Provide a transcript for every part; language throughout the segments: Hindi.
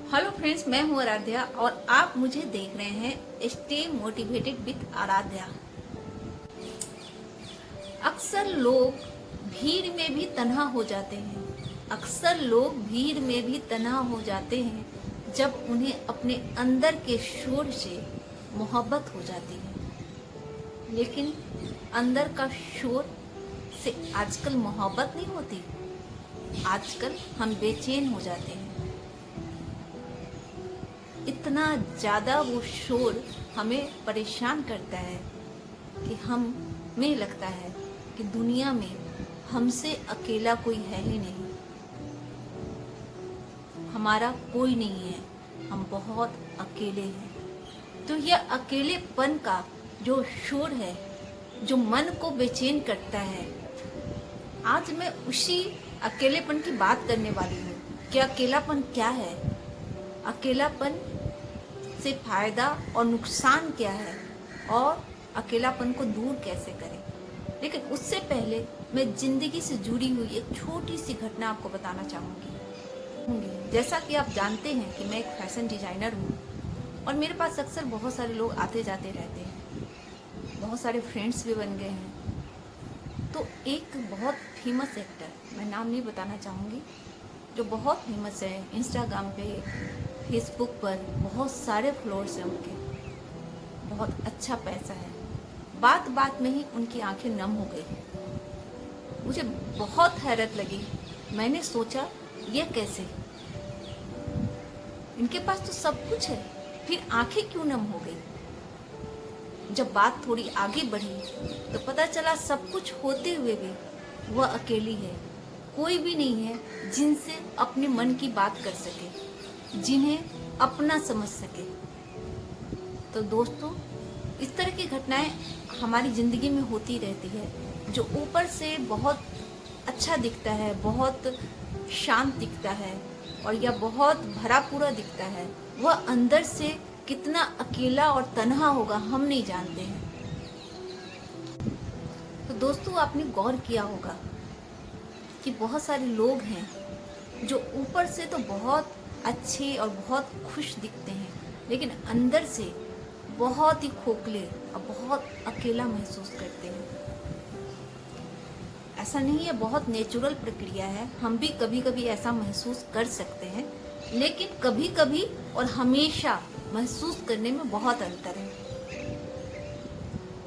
हेलो फ्रेंड्स, मैं हूँ आराध्या और आप मुझे देख रहे हैं स्टे मोटिवेटेड विद आराध्या। अक्सर लोग भीड़ में भी तन्हा हो जाते हैं। अक्सर लोग भीड़ में भी तन्हा हो जाते हैं जब उन्हें अपने अंदर के शोर से मोहब्बत हो जाती है। लेकिन अंदर का शोर से आजकल मोहब्बत नहीं होती। आजकल हम बेचैन हो जाते हैं। इतना ज़्यादा वो शोर हमें परेशान करता है कि हमें लगता है कि दुनिया में हमसे अकेला कोई है ही नहीं, हमारा कोई नहीं है, हम बहुत अकेले हैं। तो यह अकेलेपन का जो शोर है, जो मन को बेचैन करता है, आज मैं उसी अकेलेपन की बात करने वाली हूँ कि अकेलापन क्या है, अकेलापन से फायदा और नुकसान क्या है और अकेलापन को दूर कैसे करें। लेकिन उससे पहले मैं जिंदगी से जुड़ी हुई एक छोटी सी घटना आपको बताना चाहूँगी। जैसा कि आप जानते हैं कि मैं एक फैशन डिजाइनर हूँ और मेरे पास अक्सर बहुत सारे लोग आते जाते रहते हैं, बहुत सारे फ्रेंड्स भी बन गए हैं। तो एक बहुत फेमस एक्टर, मैं नाम नहीं बताना चाहूँगी, जो बहुत फेमस है, इंस्टाग्राम पे, फेसबुक पर बहुत सारे फॉलोअर्स हैं उनके, बहुत अच्छा पैसा है। बात बात में ही उनकी आंखें नम हो गई। मुझे बहुत हैरत लगी। मैंने सोचा ये कैसे, इनके पास तो सब कुछ है, फिर आंखें क्यों नम हो गई। जब बात थोड़ी आगे बढ़ी तो पता चला सब कुछ होते हुए भी वह अकेली है। कोई भी नहीं है जिनसे अपने मन की बात कर सके, जिन्हें अपना समझ सके। तो दोस्तों, इस तरह की घटनाएं हमारी ज़िंदगी में होती रहती है। जो ऊपर से बहुत अच्छा दिखता है, बहुत शांत दिखता है और या बहुत भरा पूरा दिखता है, वह अंदर से कितना अकेला और तन्हा होगा हम नहीं जानते हैं। तो दोस्तों, आपने गौर किया होगा कि बहुत सारे लोग हैं जो ऊपर से तो बहुत अच्छे और बहुत खुश दिखते हैं, लेकिन अंदर से बहुत ही खोखले और बहुत अकेला महसूस करते हैं। ऐसा नहीं है, बहुत नेचुरल प्रक्रिया है। हम भी कभी कभी ऐसा महसूस कर सकते हैं, लेकिन कभी कभी और हमेशा महसूस करने में बहुत अंतर है।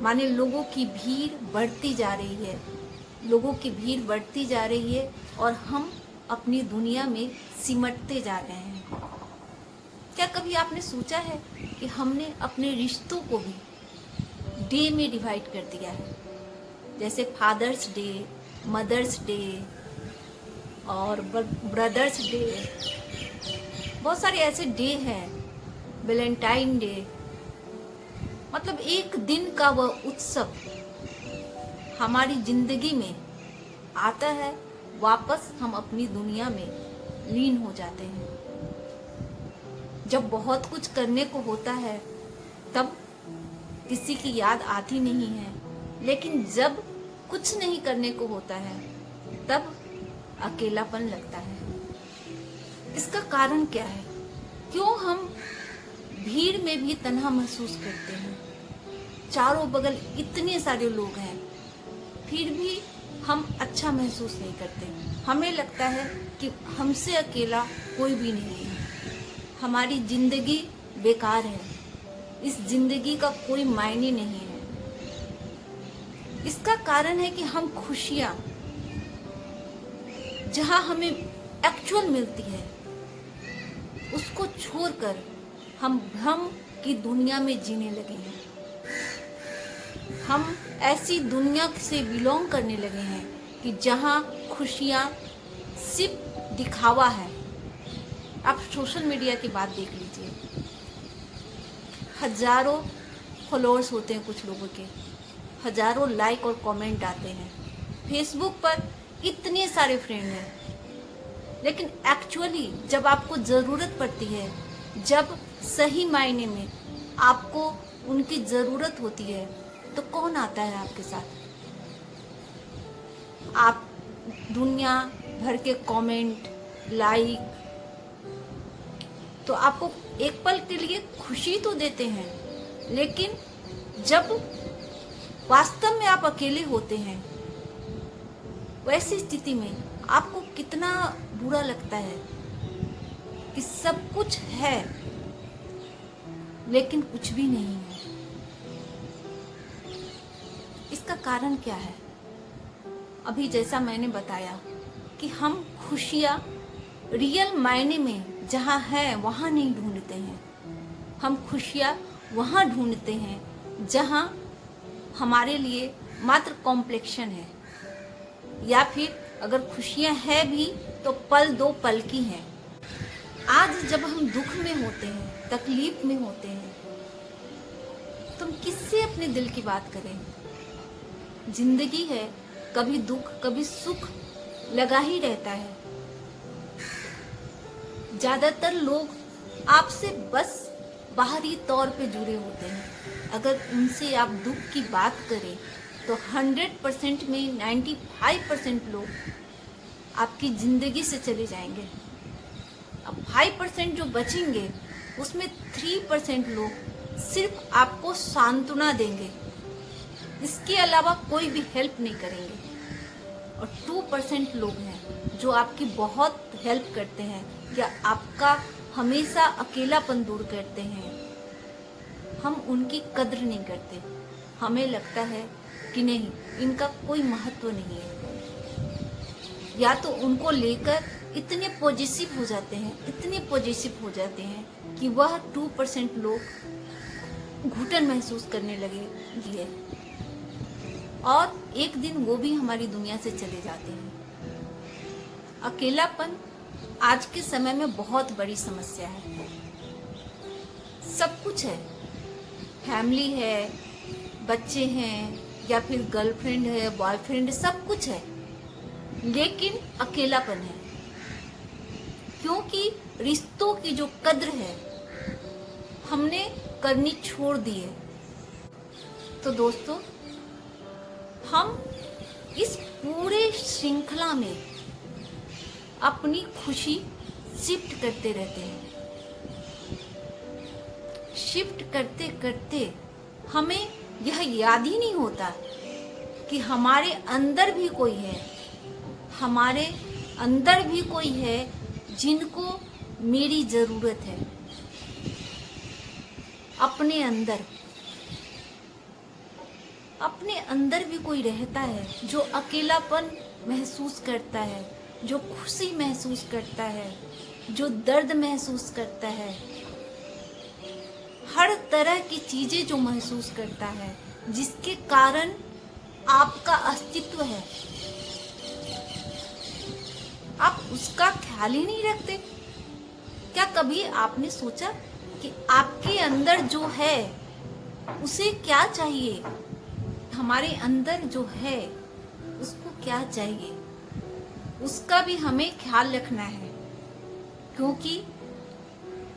माने लोगों की भीड़ बढ़ती जा रही है, लोगों की भीड़ बढ़ती जा रही है और हम अपनी दुनिया में सिमटते जा रहे हैं। क्या कभी आपने सोचा है कि हमने अपने रिश्तों को भी डे में डिवाइड कर दिया है? जैसे फादर्स डे, मदर्स डे और ब्रदर्स डे, बहुत सारे ऐसे डे हैं, वैलेंटाइन डे। मतलब एक दिन का वह उत्सव हमारी जिंदगी में आता है, वापस हम अपनी दुनिया में लीन हो जाते हैं। जब बहुत कुछ करने को होता है तब किसी की याद आती नहीं है, लेकिन जब कुछ नहीं करने को होता है तब अकेलापन लगता है। इसका कारण क्या है? क्यों हम भीड़ में भी तन्हा महसूस करते हैं? चारों बगल इतने सारे लोग हैं, फिर भी हम अच्छा महसूस नहीं करते। हमें लगता है कि हमसे अकेला कोई भी नहीं है, हमारी जिंदगी बेकार है, इस जिंदगी का कोई मायने नहीं है। इसका कारण है कि हम खुशियाँ जहाँ हमें एक्चुअल मिलती है उसको छोड़कर हम भ्रम की दुनिया में जीने लगे हैं। हम ऐसी दुनिया से बिलोंग करने लगे हैं कि जहाँ खुशियाँ सिर्फ दिखावा है। आप सोशल मीडिया की बात देख लीजिए, हजारों फॉलोअर्स होते हैं कुछ लोगों के, हजारों लाइक और कमेंट आते हैं। फेसबुक पर इतने सारे फ्रेंड हैं, लेकिन एक्चुअली जब आपको ज़रूरत पड़ती है, जब सही मायने में आपको उनकी ज़रूरत होती है, तो कौन आता है आपके साथ? आप दुनिया भर के कमेंट, लाइक, तो आपको एक पल के लिए खुशी तो देते हैं, लेकिन जब वास्तव में आप अकेले होते हैं, वैसी स्थिति में आपको कितना बुरा लगता है कि सब कुछ है लेकिन कुछ भी नहीं है। इसका कारण क्या है? अभी जैसा मैंने बताया कि हम खुशियाँ रियल मायने में जहाँ है वहाँ नहीं ढूंढते हैं। हम खुशियाँ वहाँ ढूंढते हैं जहाँ हमारे लिए मात्र कॉम्प्लेक्शन है, या फिर अगर खुशियाँ है भी तो पल दो पल की हैं। आज जब हम दुख में होते हैं, तकलीफ में होते हैं, तो हम किससे अपने दिल की बात करें? जिंदगी है, कभी दुख कभी सुख लगा ही रहता है। ज्यादातर लोग आपसे बस बाहरी तौर पे जुड़े होते हैं। अगर उनसे आप दुख की बात करें तो 100% में 95% लोग आपकी जिंदगी से चले जाएंगे। अब 5% जो बचेंगे उसमें 3% लोग सिर्फ आपको सांत्वना देंगे, इसके अलावा कोई भी हेल्प नहीं करेंगे। और 2% लोग हैं जो आपकी बहुत हेल्प करते हैं या आपका हमेशा अकेलापन दूर करते हैं। हम उनकी कद्र नहीं करते। हमें लगता है कि नहीं, इनका कोई महत्व नहीं है, या तो उनको लेकर इतने पॉजिटिव हो जाते हैं, इतने पॉजिटिव हो जाते हैं कि वह 2% लोग घुटन महसूस करने लगे और एक दिन वो भी हमारी दुनिया से चले जाते हैं। अकेलापन आज के समय में बहुत बड़ी समस्या है। सब कुछ है, फैमिली है, बच्चे हैं, या फिर गर्लफ्रेंड है, बॉयफ्रेंड, सब कुछ है, लेकिन अकेलापन है। क्योंकि रिश्तों की जो कद्र है हमने करनी छोड़ दी है। तो दोस्तों, हम इस पूरे श्रृंखला में अपनी खुशी शिफ्ट करते रहते हैं। शिफ्ट करते करते हमें यह याद ही नहीं होता कि हमारे अंदर भी कोई है, हमारे अंदर भी कोई है जिनको मेरी जरूरत है। अपने अंदर भी कोई रहता है जो अकेलापन महसूस करता है, जो खुशी महसूस करता है, जो दर्द महसूस करता है, हर तरह की चीजें जो महसूस करता है, जिसके कारण आपका अस्तित्व है। आप उसका ख्याल ही नहीं रखते। क्या कभी आपने सोचा कि आपके अंदर जो है उसे क्या चाहिए? हमारे अंदर जो है उसको क्या चाहिए, उसका भी हमें ख्याल रखना है, क्योंकि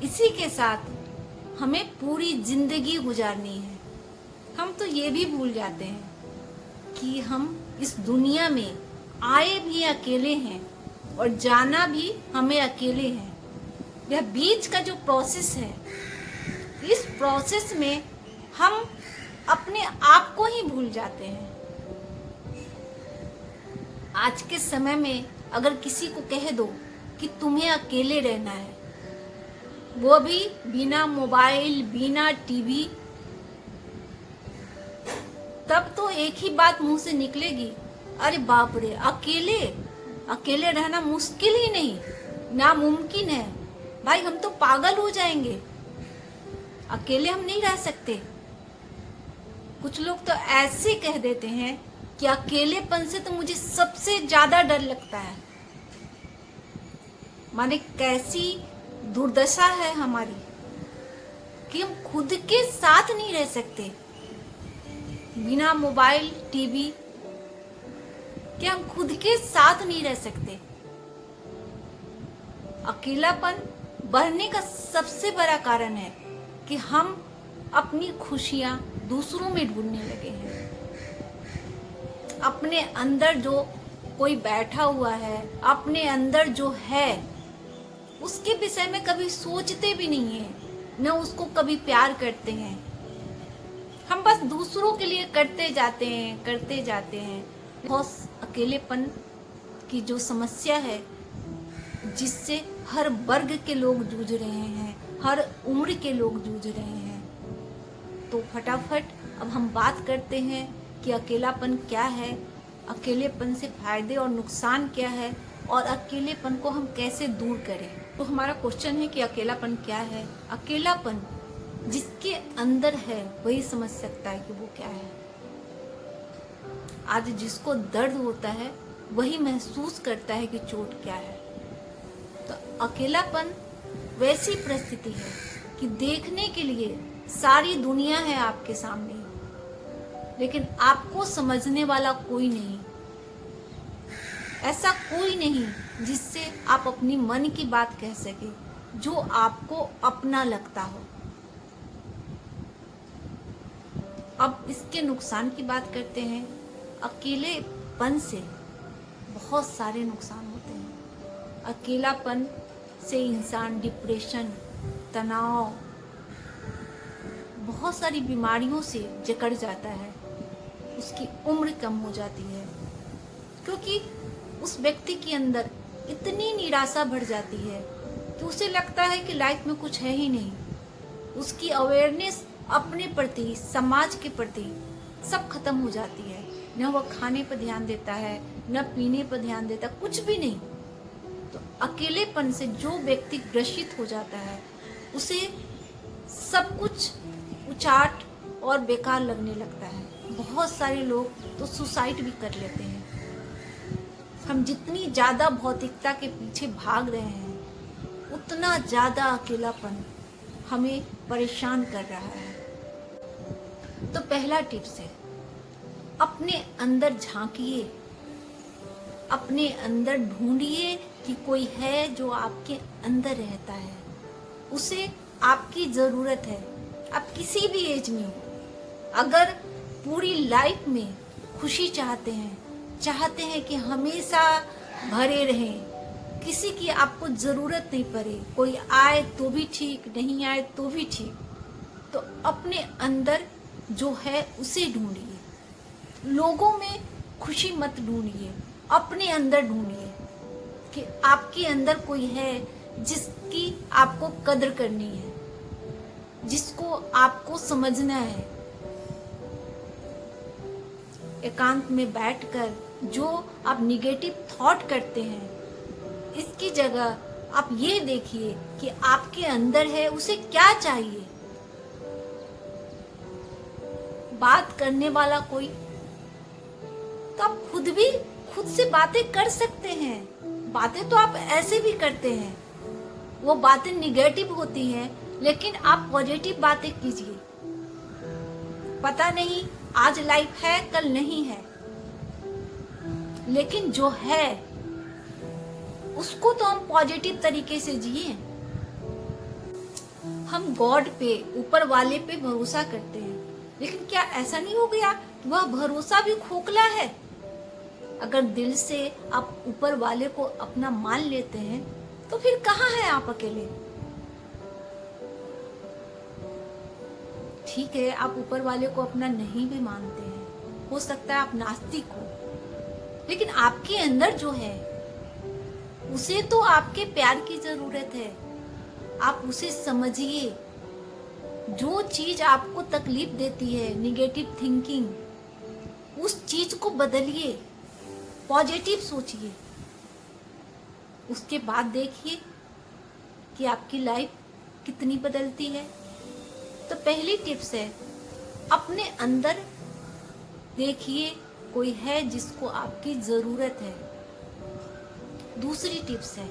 इसी के साथ हमें पूरी जिंदगी गुजारनी है। हम तो ये भी भूल जाते हैं कि हम इस दुनिया में आए भी अकेले हैं और जाना भी हमें अकेले हैं। यह बीच का जो प्रोसेस है, इस प्रोसेस में हम अपने आप को ही भूल जाते हैं। आज के समय में अगर किसी को कह दो कि तुम्हें अकेले रहना है, वो भी बिना मोबाइल, बिना टीवी, तब तो एक ही बात मुंह से निकलेगी, अरे बाप रे, अकेले रहना मुश्किल ही नहीं, नामुमकिन है। भाई, हम तो पागल हो जाएंगे, अकेले हम नहीं रह सकते। कुछ लोग तो ऐसे कह देते हैं कि अकेलेपन से तो मुझे सबसे ज्यादा डर लगता है। माने कैसी दुर्दशा है हमारी कि हम खुद के साथ नहीं रह सकते। बिना मोबाइल, टीवी के हम खुद के साथ नहीं रह सकते। अकेलापन बढ़ने का सबसे बड़ा कारण है कि हम अपनी खुशियां दूसरों में ढूंढने लगे हैं। अपने अंदर जो कोई बैठा हुआ है, अपने अंदर जो है, उसके विषय में कभी सोचते भी नहीं है, न उसको कभी प्यार करते हैं। हम बस दूसरों के लिए करते जाते हैं। बहुत अकेलेपन की जो समस्या है, जिससे हर वर्ग के लोग जूझ रहे हैं, हर उम्र के लोग जूझ रहे हैं। तो फटाफट अब हम बात करते हैं कि अकेलापन क्या है, अकेलेपन से फायदे और नुकसान क्या है, और अकेलेपन को हम कैसे दूर करें। तो हमारा क्वेश्चन है कि अकेलापन क्या है। अकेलापन जिसके अंदर है वही समझ सकता है कि वो क्या है। आज जिसको दर्द होता है वही महसूस करता है कि चोट क्या है। तो अकेलापन वैसी परिस्थिति है कि देखने के लिए सारी दुनिया है आपके सामने, लेकिन आपको समझने वाला कोई नहीं। ऐसा कोई नहीं जिससे आप अपनी मन की बात कह सके, जो आपको अपना लगता हो। अब इसके नुकसान की बात करते हैं। अकेलेपन से बहुत सारे नुकसान होते हैं। अकेलापन से इंसान डिप्रेशन, तनाव, बहुत सारी बीमारियों से जकड़ जाता है। उसकी उम्र कम हो जाती है, क्योंकि उस व्यक्ति के अंदर इतनी निराशा बढ़ जाती है कि उसे लगता है कि लाइफ में कुछ है ही नहीं। उसकी अवेयरनेस अपने प्रति, समाज के प्रति सब खत्म हो जाती है। न वह खाने पर ध्यान देता है, न पीने पर ध्यान देता, कुछ भी नहीं। तो अकेलेपन से जो व्यक्ति ग्रसित हो जाता है, उसे सब कुछ उचाट और बेकार लगने लगता है। बहुत सारे लोग तो सुसाइड भी कर लेते हैं। हम जितनी ज़्यादा भौतिकता के पीछे भाग रहे हैं, उतना ज़्यादा अकेलापन हमें परेशान कर रहा है। तो पहला टिप्स है, अपने अंदर झांकिए, अपने अंदर ढूंढिए कि कोई है जो आपके अंदर रहता है। उसे आपकी ज़रूरत है। आप किसी भी एज में हो, अगर पूरी लाइफ में खुशी चाहते हैं कि हमेशा भरे रहें, किसी की आपको ज़रूरत नहीं पड़े, कोई आए तो भी ठीक, नहीं आए तो भी ठीक, तो अपने अंदर जो है उसे ढूंढिए। लोगों में खुशी मत ढूंढिए, अपने अंदर ढूंढिए कि आपके अंदर कोई है जिसकी आपको कद्र करनी है, जिसको आपको समझना है। एकांत में बैठकर जो आप निगेटिव थॉट करते हैं, इसकी जगह आप ये देखिए कि आपके अंदर है, उसे क्या चाहिए। बात करने वाला कोई, तो आप खुद से बातें कर सकते हैं। बातें तो आप ऐसे भी करते हैं, वो बातें निगेटिव होती हैं, लेकिन आप पॉजिटिव बातें कीजिए। पता नहीं आज लाइफ है, कल नहीं है, लेकिन जो है उसको तो हम पॉजिटिव तरीके से जिए। हम गॉड पे, ऊपर वाले पे भरोसा करते हैं, लेकिन क्या ऐसा नहीं हो गया कि वह भरोसा भी खोखला है? अगर दिल से आप ऊपर वाले को अपना मान लेते हैं, तो फिर कहाँ हैं आप अकेले? ठीक है, आप ऊपर वाले को अपना नहीं भी मानते हैं, हो सकता है आप नास्तिक हो, लेकिन आपके अंदर जो है उसे तो आपके प्यार की जरूरत है। आप उसे समझिए। जो चीज आपको तकलीफ देती है, निगेटिव थिंकिंग, उस चीज को बदलिए, पॉजिटिव सोचिए। उसके बाद देखिए कि आपकी लाइफ कितनी बदलती है। तो पहली टिप्स है, अपने अंदर देखिए कोई है जिसको आपकी जरूरत है। दूसरी टिप्स है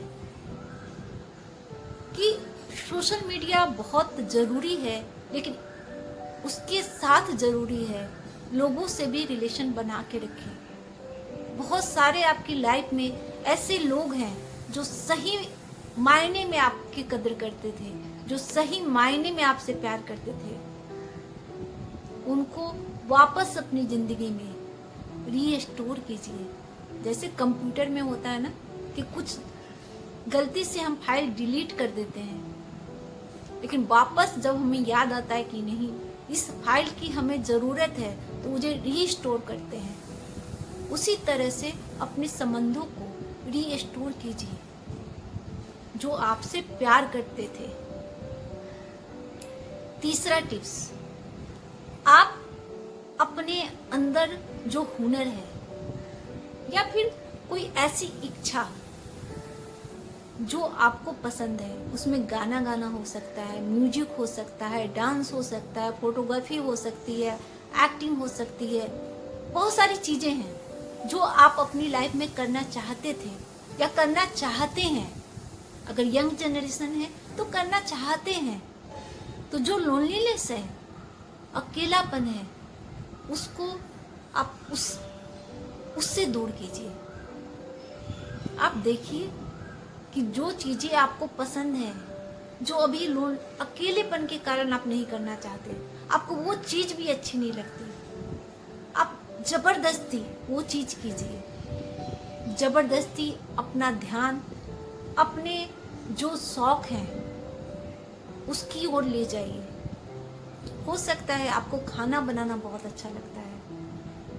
कि सोशल मीडिया बहुत जरूरी है, लेकिन उसके साथ जरूरी है लोगों से भी रिलेशन बना के रखें। बहुत सारे आपकी लाइफ में ऐसे लोग हैं जो सही मायने में आपकी कदर करते थे, जो सही मायने में आपसे प्यार करते थे। उनको वापस अपनी जिंदगी में रीस्टोर कीजिए। जैसे कंप्यूटर में होता है ना कि कुछ गलती से हम फाइल डिलीट कर देते हैं, लेकिन वापस जब हमें याद आता है कि नहीं, इस फाइल की हमें ज़रूरत है, तो मुझे रीस्टोर करते हैं। उसी तरह से अपने संबंधों को रीस्टोर कीजिए जो आपसे प्यार करते थे। तीसरा टिप्स, आप अपने अंदर जो हुनर है या फिर कोई ऐसी इच्छा जो आपको पसंद है, उसमें गाना गाना हो सकता है, म्यूजिक हो सकता है, डांस हो सकता है, फोटोग्राफी हो सकती है, एक्टिंग हो सकती है, बहुत सारी चीज़ें हैं जो आप अपनी लाइफ में करना चाहते थे या करना चाहते हैं। अगर यंग जनरेशन है तो करना चाहते हैं। तो जो लोनलीनेस है, अकेलापन है, उसको आप उससे दूर कीजिए। आप देखिए कि जो चीज़ें आपको पसंद है, जो अभी अकेलेपन के कारण आप नहीं करना चाहते, आपको वो चीज़ भी अच्छी नहीं लगती, आप जबरदस्ती वो चीज़ कीजिए। जबरदस्ती अपना ध्यान अपने जो शौक हैं उसकी ओर ले जाइए। हो सकता है आपको खाना बनाना बहुत अच्छा लगता है,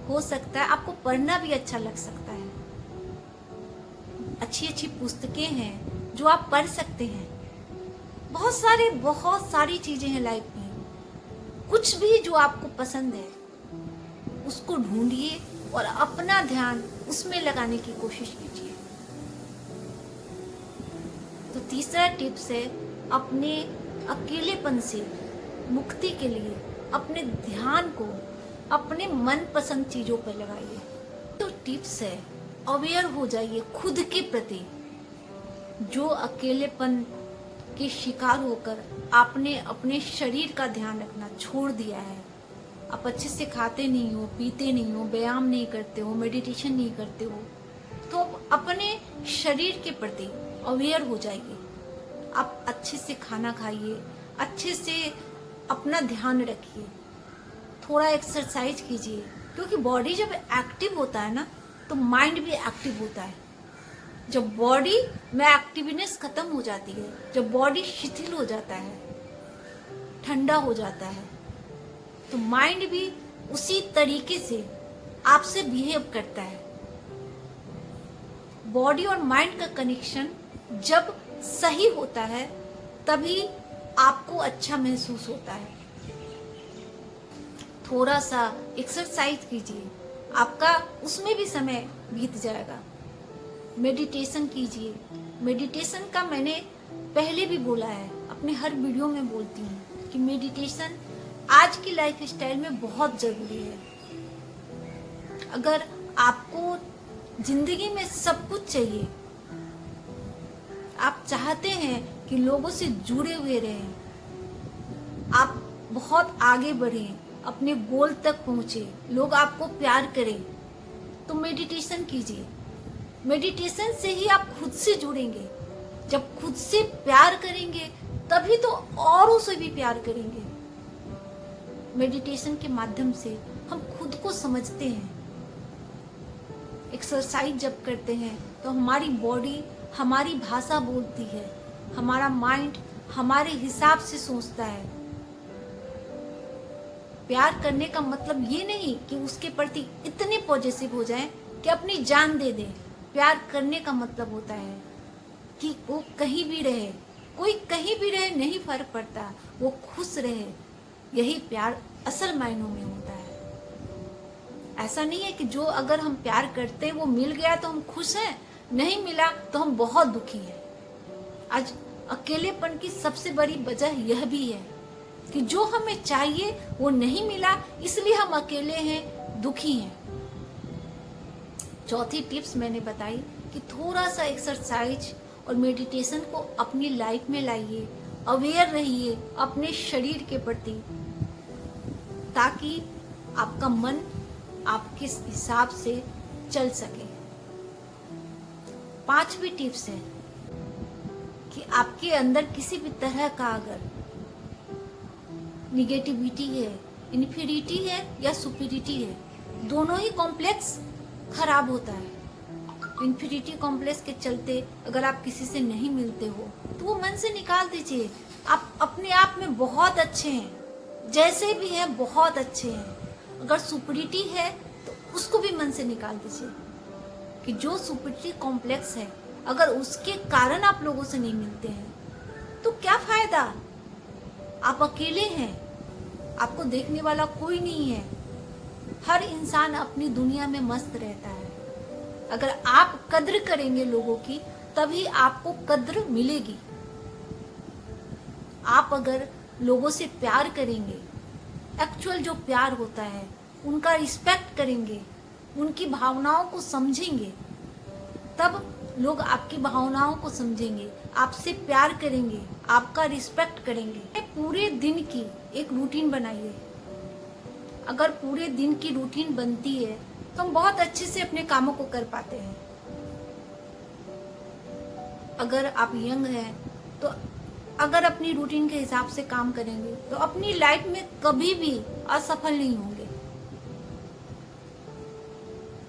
हो सकता है आपको पढ़ना भी अच्छा लग सकता है। अच्छी अच्छी पुस्तकें हैं जो आप पढ़ सकते हैं। बहुत सारी चीजें हैं लाइफ में। कुछ भी जो आपको पसंद है उसको ढूंढिए और अपना ध्यान उसमें लगाने की कोशिश कीजिए। तो तीसरा टिप्स है, अपने अकेलेपन से मुक्ति के लिए अपने ध्यान को अपने मनपसंद चीजों पर लगाइए। तो टिप्स है, अवेयर हो जाइए खुद के प्रति। जो अकेलेपन के शिकार होकर आपने अपने शरीर का ध्यान रखना छोड़ दिया है, आप अच्छे से खाते नहीं हो, पीते नहीं हो, व्यायाम नहीं करते हो, मेडिटेशन नहीं करते हो, तो अपने शरीर के प्रति अवेयर हो जाइए। आप अच्छे से खाना खाइए, अच्छे से अपना ध्यान रखिए, थोड़ा एक्सरसाइज कीजिए, क्योंकि बॉडी जब एक्टिव होता है ना तो माइंड भी एक्टिव होता है। जब बॉडी में एक्टिवनेस खत्म हो जाती है, जब बॉडी शिथिल हो जाता है, ठंडा हो जाता है, तो माइंड भी उसी तरीके से आपसे बिहेव करता है। बॉडी और माइंड का कनेक्शन जब सही होता है तभी आपको अच्छा महसूस होता है। थोड़ा सा एक्सरसाइज कीजिए, आपका उसमें भी समय बीत जाएगा। मेडिटेशन कीजिए। मेडिटेशन का मैंने पहले भी बोला है, अपने हर वीडियो में बोलती हूँ कि मेडिटेशन आज की लाइफ स्टाइल में बहुत ज़रूरी है। अगर आपको जिंदगी में सब कुछ चाहिए, आप चाहते हैं कि लोगों से जुड़े हुए रहें, आप बहुत आगे बढ़ें, अपने गोल तक पहुंचे, लोग आपको प्यार करें, तो मेडिटेशन कीजिए। मेडिटेशन से ही आप खुद से जुड़ेंगे। जब खुद से प्यार करेंगे तभी तो औरों से भी प्यार करेंगे। मेडिटेशन के माध्यम से हम खुद को समझते हैं। एक्सरसाइज जब करते हैं तो हमारी बॉडी हमारी भाषा बोलती है, हमारा माइंड हमारे हिसाब से सोचता है। प्यार करने का मतलब ये नहीं कि उसके प्रति इतने पॉजिटिव हो जाएं कि अपनी जान दे दें। प्यार करने का मतलब होता है कि वो कहीं भी रहे, कोई कहीं भी रहे, नहीं फर्क पड़ता, वो खुश रहे। यही प्यार असल मायनों में होता है। ऐसा नहीं है कि जो अगर हम प्यार करते हैं वो मिल गया तो हम खुश हैं, नहीं मिला तो हम बहुत दुखी हैं। आज अकेलेपन की सबसे बड़ी वजह यह भी है कि जो हमें चाहिए वो नहीं मिला, इसलिए हम अकेले हैं, दुखी हैं। चौथी टिप्स मैंने बताई कि थोड़ा सा एक्सरसाइज और मेडिटेशन को अपनी लाइफ में लाइए, अवेयर रहिए अपने शरीर के प्रति, ताकि आपका मन आपके हिसाब से चल सके। पांचवी टिप्स है कि आपके अंदर किसी भी तरह का अगर निगेटिविटी है, इन्फीरिटी है या सुपीरिटी है, दोनों ही कॉम्प्लेक्स खराब होता है। इन्फिनिटी कॉम्प्लेक्स के चलते अगर आप किसी से नहीं मिलते हो तो वो मन से निकाल दीजिए। आप अपने आप में बहुत अच्छे हैं, जैसे भी हैं बहुत अच्छे हैं। अगर सुपरिटी है तो उसको भी मन से निकाल दीजिए कि जो सुपरिटी कॉम्प्लेक्स है अगर उसके कारण आप लोगों से नहीं मिलते हैं तो क्या फायदा। आप अकेले हैं, आपको देखने वाला कोई नहीं है। हर इंसान अपनी दुनिया में मस्त रहता है। अगर आप कद्र करेंगे लोगों की तभी आपको कद्र मिलेगी। आप अगर लोगों से प्यार करेंगे, एक्चुअल जो प्यार होता है, उनका रिस्पेक्ट करेंगे, उनकी भावनाओं को समझेंगे, तब लोग आपकी भावनाओं को समझेंगे, आपसे प्यार करेंगे, आपका रिस्पेक्ट करेंगे। पूरे दिन की एक रूटीन बनाइए। अगर पूरे दिन की रूटीन बनती है तो हम बहुत अच्छे से अपने कामों को कर पाते हैं। अगर आप यंग हैं तो अगर अपनी रूटीन के हिसाब से काम करेंगे तो अपनी लाइफ में कभी भी असफल नहीं होंगे।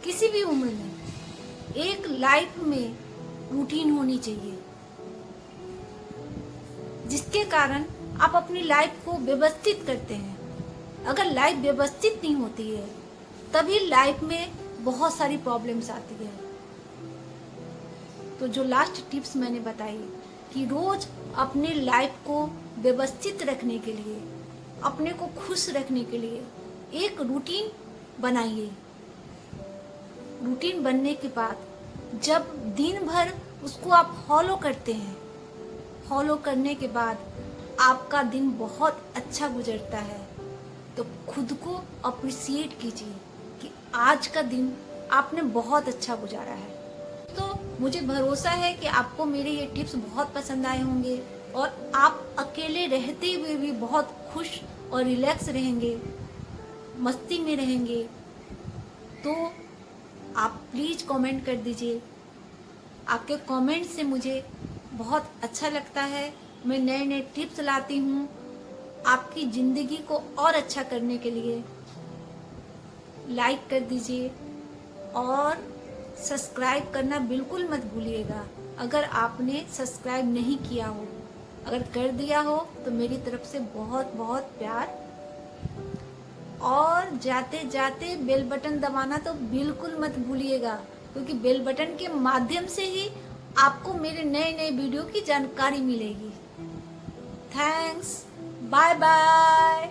किसी भी उम्र में एक लाइफ में रूटीन होनी चाहिए जिसके कारण आप अपनी लाइफ को व्यवस्थित करते हैं। अगर लाइफ व्यवस्थित नहीं होती है तभी लाइफ में बहुत सारी प्रॉब्लम्स आती है। तो जो लास्ट टिप्स मैंने बताई कि रोज अपने लाइफ को व्यवस्थित रखने के लिए, अपने को खुश रखने के लिए एक रूटीन बनाइए। रूटीन बनने के बाद जब दिन भर उसको आप फॉलो करते हैं, फॉलो करने के बाद आपका दिन बहुत अच्छा गुजरता है, तो खुद को अप्रिशिएट कीजिए कि आज का दिन आपने बहुत अच्छा गुजारा है। तो मुझे भरोसा है कि आपको मेरे ये टिप्स बहुत पसंद आए होंगे और आप अकेले रहते हुए भी बहुत खुश और रिलैक्स रहेंगे, मस्ती में रहेंगे। तो आप प्लीज़ कमेंट कर दीजिए। आपके कमेंट से मुझे बहुत अच्छा लगता है। मैं नए नए टिप्स लाती हूँ आपकी ज़िंदगी को और अच्छा करने के लिए। लाइक कर दीजिए और सब्सक्राइब करना बिल्कुल मत भूलिएगा। अगर आपने सब्सक्राइब नहीं किया हो, अगर कर दिया हो तो मेरी तरफ से बहुत बहुत प्यार। और जाते जाते बेल बटन दबाना तो बिल्कुल मत भूलिएगा, क्योंकि बेल बटन के माध्यम से ही आपको मेरे नए नए वीडियो की जानकारी मिलेगी। Thanks, bye bye.